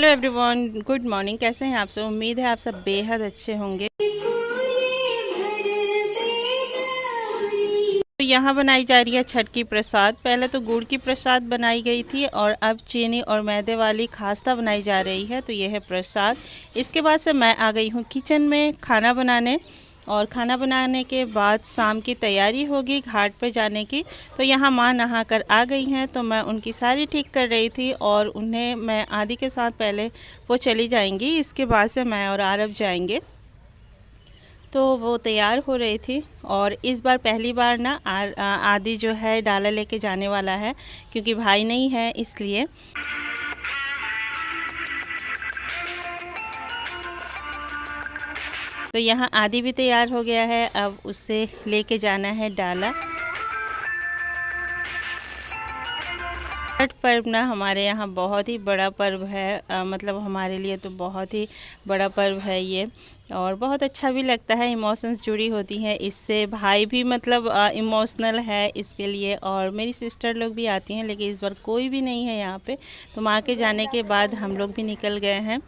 Hello everyone, good morning. कैसे हैं आप सब? उम्मीद है आप सब बेहद अच्छे होंगे। तो यहाँ बनाई जा रही है छठ की प्रसाद। पहले तो गुड़ की प्रसाद बनाई गई थी और अब चीनी और मैदे वाली खास्ता बनाई जा रही है। तो यह है प्रसाद। इसके बाद से मैं आ गई हूँ किचन में खाना बनाने, और खाना बनाने के बाद शाम की तैयारी होगी घाट पे जाने की। तो यहाँ माँ नहा कर आ गई हैं, तो मैं उनकी साड़ी ठीक कर रही थी और उन्हें मैं आदि के साथ पहले वो चली जाएंगी, इसके बाद से मैं और आरव जाएंगे। तो वो तैयार हो रही थी और इस बार पहली बार ना आदि जो है डाला लेके जाने वाला है, क्योंकि भाई नहीं है इसलिए। तो यहाँ आदि भी तैयार हो गया है, अब उसे लेके जाना है डाला। छठ पर्व ना हमारे यहाँ बहुत ही बड़ा पर्व है, मतलब हमारे लिए तो बहुत ही बड़ा पर्व है ये, और बहुत अच्छा भी लगता है। इमोशंस जुड़ी होती हैं इससे। भाई भी मतलब इमोशनल है इसके लिए, और मेरी सिस्टर लोग भी आती हैं, लेकिन इस बार कोई भी नहीं है यहाँ पे। तो माँ के जाने के बाद हम लोग भी निकल गए हैं।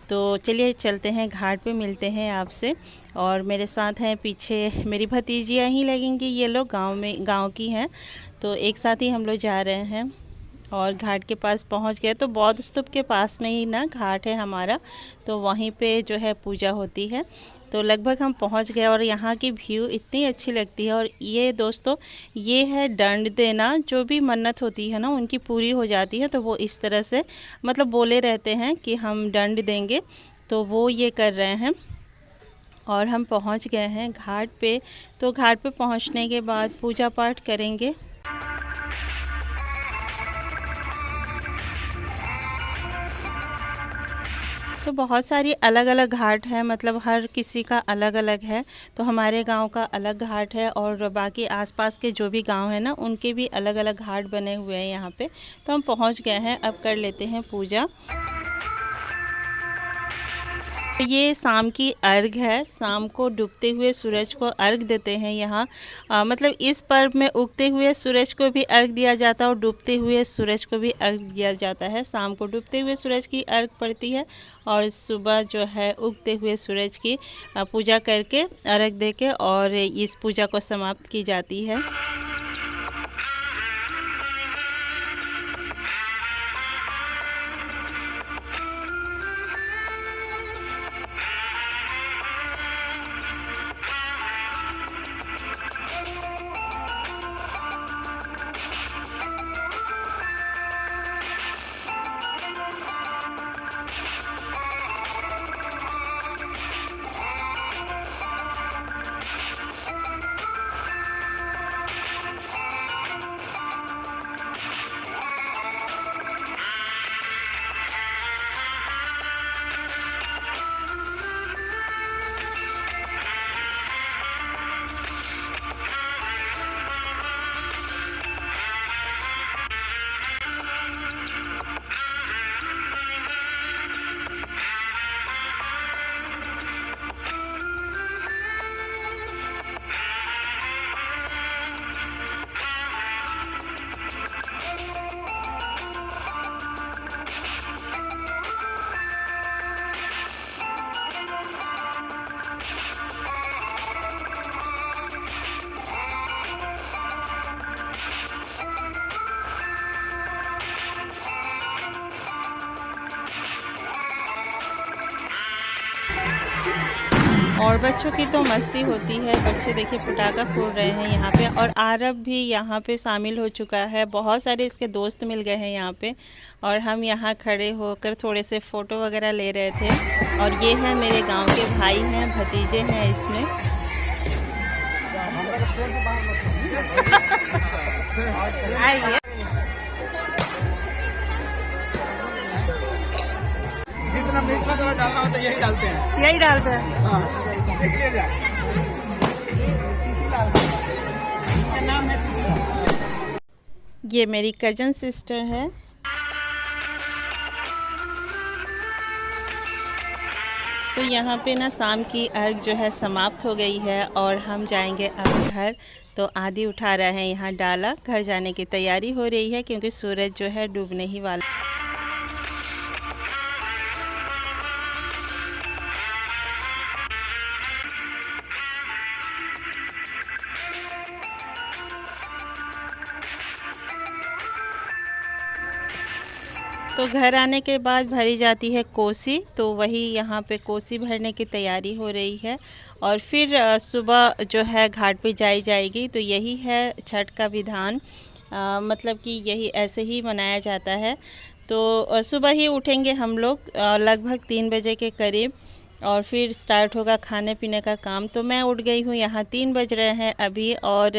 तो चलिए चलते हैं घाट पे, मिलते हैं आपसे। और मेरे साथ हैं पीछे मेरी भतीजियाँ ही लगेंगी, ये लोग गांव की हैं। तो एक साथ ही हम लोग जा रहे हैं और घाट के पास पहुंच गए। तो बौद्ध स्तूप के पास में ही ना घाट है हमारा, तो वहीं पे जो है पूजा होती है। तो लगभग हम पहुंच गए और यहाँ की व्यू इतनी अच्छी लगती है। और ये दोस्तों, ये है दंड देना। जो भी मन्नत होती है ना उनकी पूरी हो जाती है, तो वो इस तरह से मतलब बोले रहते हैं कि हम दंड देंगे। तो वो ये कर रहे हैं और हम पहुँच गए हैं घाट पे। तो घाट पे पहुँचने के बाद पूजा पाठ करेंगे। तो बहुत सारी अलग अलग घाट है, मतलब हर किसी का अलग अलग है। तो हमारे गांव का अलग घाट है और बाकी आसपास के जो भी गांव है ना उनके भी अलग अलग घाट बने हुए हैं यहाँ पे। तो हम पहुँच गए हैं, अब कर लेते हैं पूजा। ये शाम की अर्घ है। शाम को डूबते हुए सूरज को अर्घ देते हैं यहाँ। मतलब इस पर्व में उगते हुए सूरज को भी अर्घ दिया जाता है और डूबते हुए सूरज को भी अर्घ दिया जाता है। शाम को डूबते हुए सूरज की अर्घ पड़ती है और सुबह जो है उगते हुए सूरज की पूजा करके अर्घ देके और इस पूजा को समाप्त की जाती है। और बच्चों की तो मस्ती होती है। बच्चे देखिए पटाखा फोड़ रहे हैं यहाँ पे, और आरव भी यहाँ पे शामिल हो चुका है। बहुत सारे इसके दोस्त मिल गए हैं यहाँ पे, और हम यहाँ खड़े होकर थोड़े से फ़ोटो वगैरह ले रहे थे। और ये है मेरे गांव के भाई हैं, भतीजे हैं इसमें। आइए। जितना मीट मसाला डालना होता है यही डालते हैं, यही डालते हैं। हाँ। नाम है ये मेरी कजन सिस्टर है। तो यहाँ पे ना शाम की अर्घ जो है समाप्त हो गई है और हम जाएंगे अब घर। तो आदि उठा रहे हैं यहाँ डाला। घर जाने की तैयारी हो रही है क्योंकि सूरज जो है डूबने ही वाला। तो घर आने के बाद भरी जाती है कोसी, तो वही यहाँ पे कोसी भरने की तैयारी हो रही है। और फिर सुबह जो है घाट पे जाई जाएगी। तो यही है छठ का विधान, मतलब कि यही ऐसे ही मनाया जाता है। तो सुबह ही उठेंगे हम लोग लगभग 3 बजे के करीब, और फिर स्टार्ट होगा खाने पीने का काम। तो मैं उठ गई हूँ, यहाँ 3 बज रहे हैं अभी, और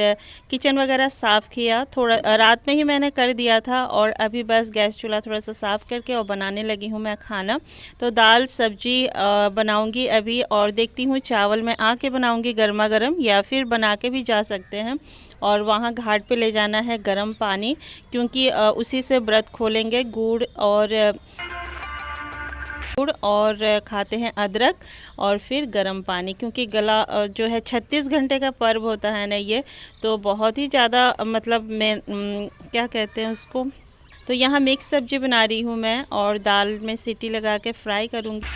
किचन वगैरह साफ़ किया, थोड़ा रात में ही मैंने कर दिया था। और अभी बस गैस चूल्हा थोड़ा सा साफ़ करके और बनाने लगी हूँ मैं खाना। तो दाल सब्जी बनाऊँगी अभी, और देखती हूँ चावल मैं आके बनाऊँगी गर्मा गर्म, या फिर बना के भी जा सकते हैं। और वहाँ घाट पे ले जाना है गर्म पानी, क्योंकि उसी से व्रत खोलेंगे। गुड़ और खाते हैं अदरक, और फिर गर्म पानी, क्योंकि गला जो है 36 घंटे का पर्व होता है ना ये, तो बहुत ही ज़्यादा मतलब मैं क्या कहते हैं उसको। तो यहाँ मिक्स सब्जी बना रही हूँ मैं, और दाल में सीटी लगा के फ्राई करूँगी।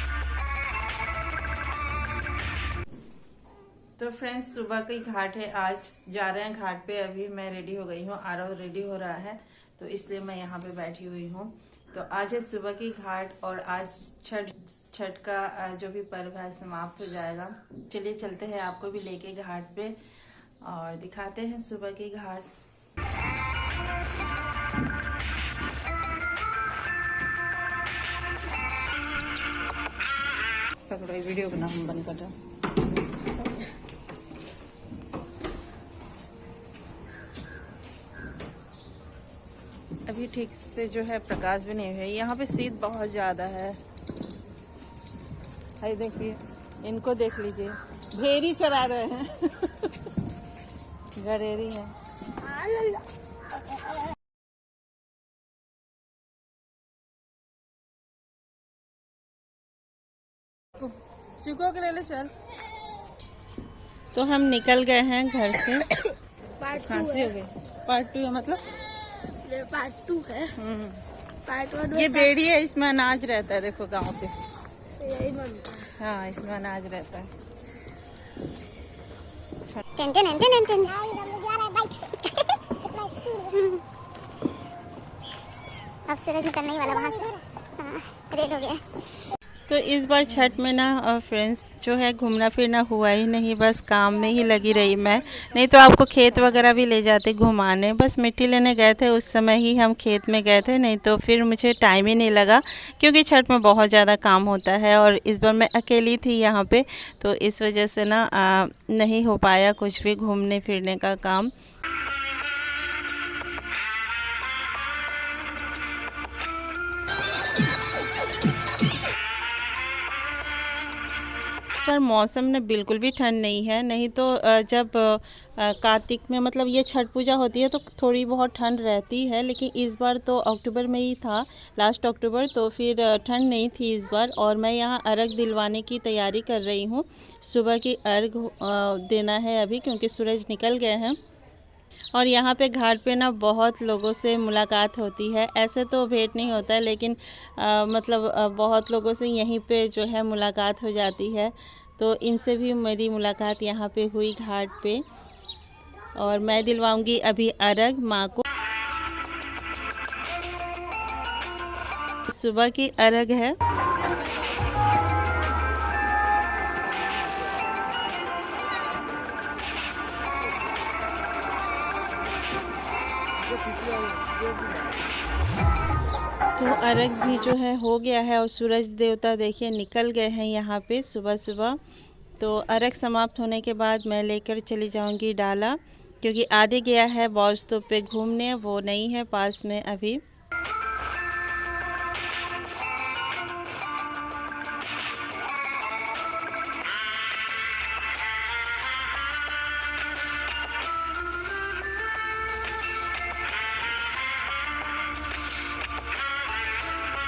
तो फ्रेंड्स, सुबह की घाट है, आज जा रहे हैं घाट पे। अभी मैं रेडी हो गई हूँ, आरव रेडी हो रहा है, तो इसलिए मैं यहाँ पे बैठी हुई हूँ। तो आज है सुबह की घाट, और आज छठ का जो भी पर्व है समाप्त हो जाएगा। चलिए चलते हैं, आपको भी लेके घाट पे और दिखाते हैं सुबह की घाट। पकड़ो, वीडियो बना, हम बंद कर रहे हैं। अभी ठीक से जो है प्रकाश भी नहीं है, यहाँ पे शीत बहुत ज़्यादा है। हाय देखिए, इनको देख लीजिए, भेरी चढ़ा रहे हैं गडेरी है। चुको के ले ले चल। तो हम निकल गए हैं घर से। खांसी हो गई। पार्ट 2 है, मतलब पार्ट 2 है। पार्ट 1 ये बेड़ी है, इसमें अनाज रहता है। देखो गांव पे यही बनता है। हाँ, इसमें अनाज रहता है। Ten ten ten ten. अब सूरज निकलने ही वाला वहाँ से। हाँ, रेड हो गया। तो इस बार छठ में ना फ्रेंड्स जो है घूमना फिरना हुआ ही नहीं, बस काम में ही लगी रही मैं। नहीं तो आपको खेत वगैरह भी ले जाते घुमाने, बस मिट्टी लेने गए थे, उस समय ही हम खेत में गए थे। नहीं तो फिर मुझे टाइम ही नहीं लगा, क्योंकि छठ में बहुत ज़्यादा काम होता है, और इस बार मैं अकेली थी यहाँ पे, तो इस वजह से ना नहीं हो पाया कुछ भी घूमने फिरने का काम। पर मौसम ने बिल्कुल भी ठंड नहीं है। नहीं तो जब कार्तिक में मतलब ये छठ पूजा होती है तो थोड़ी बहुत ठंड रहती है, लेकिन इस बार तो अक्टूबर में ही था, लास्ट अक्टूबर, तो फिर ठंड नहीं थी इस बार। और मैं यहाँ अर्घ दिलवाने की तैयारी कर रही हूँ। सुबह की अर्घ देना है अभी, क्योंकि सूरज निकल गए हैं। और यहाँ पे घाट पे ना बहुत लोगों से मुलाकात होती है। ऐसे तो भेंट नहीं होता है, लेकिन बहुत लोगों से यहीं पे जो है मुलाकात हो जाती है। तो इनसे भी मेरी मुलाकात यहाँ पे हुई घाट पे, और मैं दिलवाऊंगी अभी अर्घ माँ को। सुबह की अर्घ है। तो अर्घ भी जो है हो गया है, और सूरज देवता देखिए निकल गए हैं यहाँ पे सुबह सुबह। तो अर्घ समाप्त होने के बाद मैं लेकर चली जाऊँगी डाला, क्योंकि आधे गया है बॉस तो पे घूमने, वो नहीं है पास में अभी।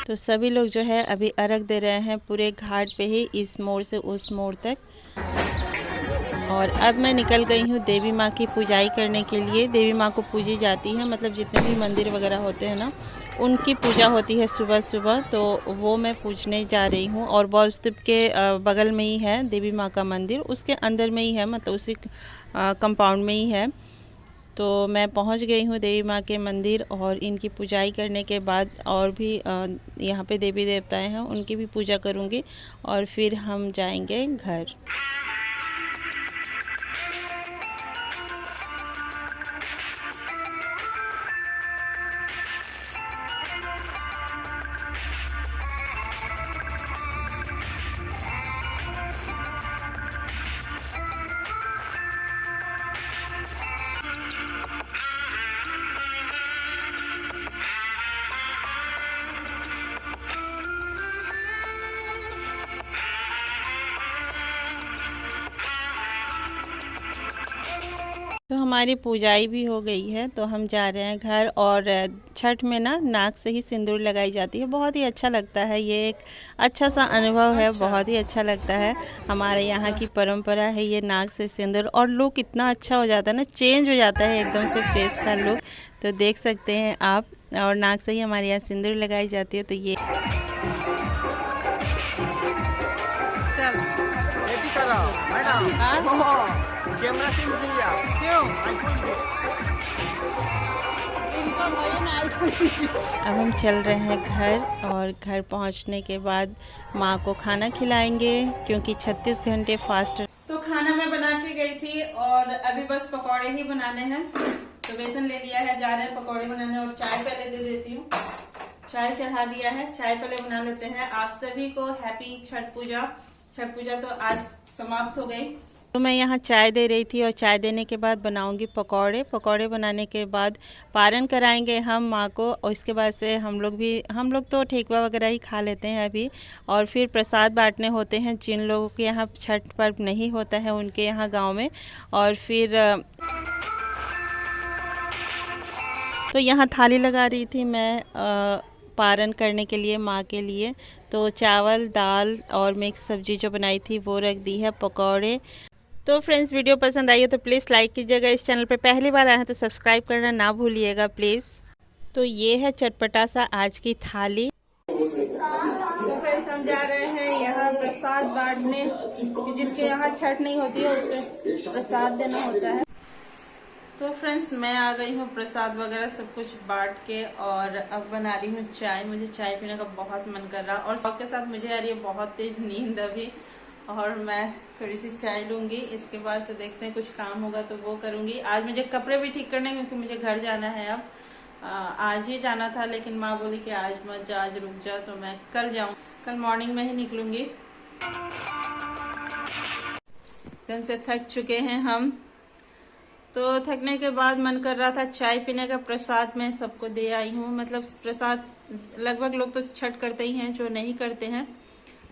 तो सभी लोग जो है अभी अर्घ दे रहे हैं पूरे घाट पे ही, इस मोड़ से उस मोड़ तक। और अब मैं निकल गई हूँ देवी माँ की पूजाई करने के लिए। देवी माँ को पूजी जाती है, मतलब जितने भी मंदिर वगैरह होते हैं ना, उनकी पूजा होती है सुबह सुबह, तो वो मैं पूजने जा रही हूँ। और बौस्तुप के बगल में ही है देवी माँ का मंदिर, उसके अंदर में ही है, मतलब उसी कंपाउंड में ही है। तो मैं पहुंच गई हूं देवी माँ के मंदिर, और इनकी पूजाई करने के बाद और भी यहाँ पे देवी देवताएं हैं, उनकी भी पूजा करूंगी और फिर हम जाएंगे घर। तो हमारी पूजाई भी हो गई है, तो हम जा रहे हैं घर। और छठ में ना नाक से ही सिंदूर लगाई जाती है, बहुत ही अच्छा लगता है। ये एक अच्छा सा अनुभव है, बहुत ही अच्छा लगता है। हमारे यहाँ की परंपरा है ये नाक से सिंदूर, और लुक इतना अच्छा हो जाता है ना, चेंज हो जाता है एकदम से फेस का लुक। तो देख सकते हैं आप, और नाक से ही हमारे यहाँ सिंदूर लगाई जाती है। तो ये कैमरा चेंज किया क्यों? अब हम चल रहे हैं घर, और घर पहुंचने के बाद माँ को खाना खिलाएंगे, क्योंकि 36 घंटे फास्ट। तो खाना मैं बना के गई थी, और अभी बस पकौड़े ही बनाने हैं। तो बेसन ले लिया है, जा रहे हैं पकौड़े बनाने। और चाय पहले दे देती हूँ, चाय चढ़ा दिया है, चाय पहले बना लेते हैं। आप सभी को हैप्पी छठ पूजा। छठ पूजा तो आज समाप्त हो गई। तो मैं यहाँ चाय दे रही थी, और चाय देने के बाद बनाऊंगी पकौड़े। पकौड़े बनाने के बाद पारण कराएंगे हम माँ को, और इसके बाद से हम लोग तो ठेकुआ वगैरह ही खा लेते हैं अभी। और फिर प्रसाद बांटने होते हैं जिन लोगों के यहाँ छठ पर्व नहीं होता है, उनके यहाँ गांव में। और फिर तो यहाँ थाली लगा रही थी मैं पारण करने के लिए माँ के लिए। तो चावल, दाल और मिक्स सब्जी जो बनाई थी वो रख दी है, पकौड़े। तो फ्रेंड्स, वीडियो पसंद आई हो तो प्लीज़ लाइक कीजिएगा। इस चैनल पे पहली बार आए हैं तो सब्सक्राइब करना ना भूलिएगा प्लीज़। तो ये है चटपटा सा आज की थाली। तो फ्रेंड्स, हम जा रहे हैं यहाँ प्रसाद बांटने, जिसके यहाँ छठ नहीं होती है उसे प्रसाद देना होता है। तो फ्रेंड्स, मैं आ गई हूँ प्रसाद वगैरह सब कुछ बांट के, और अब बना रही हूँ चाय। मुझे चाय पीने का बहुत मन कर रहा, और सबके साथ मुझे आ रही है बहुत तेज नींद अभी, और मैं थोड़ी सी चाय लूंगी। इसके बाद से देखते हैं, कुछ काम होगा तो वो करूंगी। आज मुझे कपड़े भी ठीक करने, क्योंकि मुझे घर जाना है। अब आज ही जाना था, लेकिन माँ बोली कि आज मत जा, आज रुक जा। तो मैं कल जाऊँ, कल मॉर्निंग में ही निकलूंगी। एकदम से थक चुके हैं हम। तो थकने के बाद मन कर रहा था चाय पीने का। प्रसाद मैं सबको दे आई हूँ, मतलब प्रसाद लगभग लोग तो छठ करते ही हैं, जो नहीं करते हैं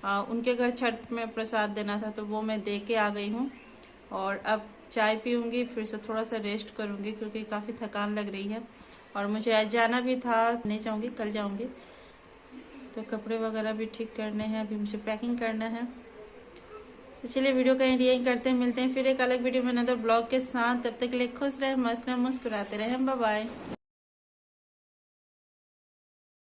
उनके घर छठ में प्रसाद देना था, तो वो मैं दे के आ गई हूँ। और अब चाय पीऊँगी, फिर से थोड़ा सा रेस्ट करूँगी, क्योंकि काफ़ी थकान लग रही है। और मुझे आज जाना भी था, नहीं जाऊँगी, कल जाऊँगी। तो कपड़े वगैरह भी ठीक करने हैं, अभी मुझे पैकिंग करना है। तो चलिए वीडियो का एंड यही करते हैं, मिलते हैं फिर एक अलग वीडियो में, नए ब्लॉग के साथ। तब तक के लिए खुश रहे, मस्त रहे, मुस्कुराते रहे। Bye bye.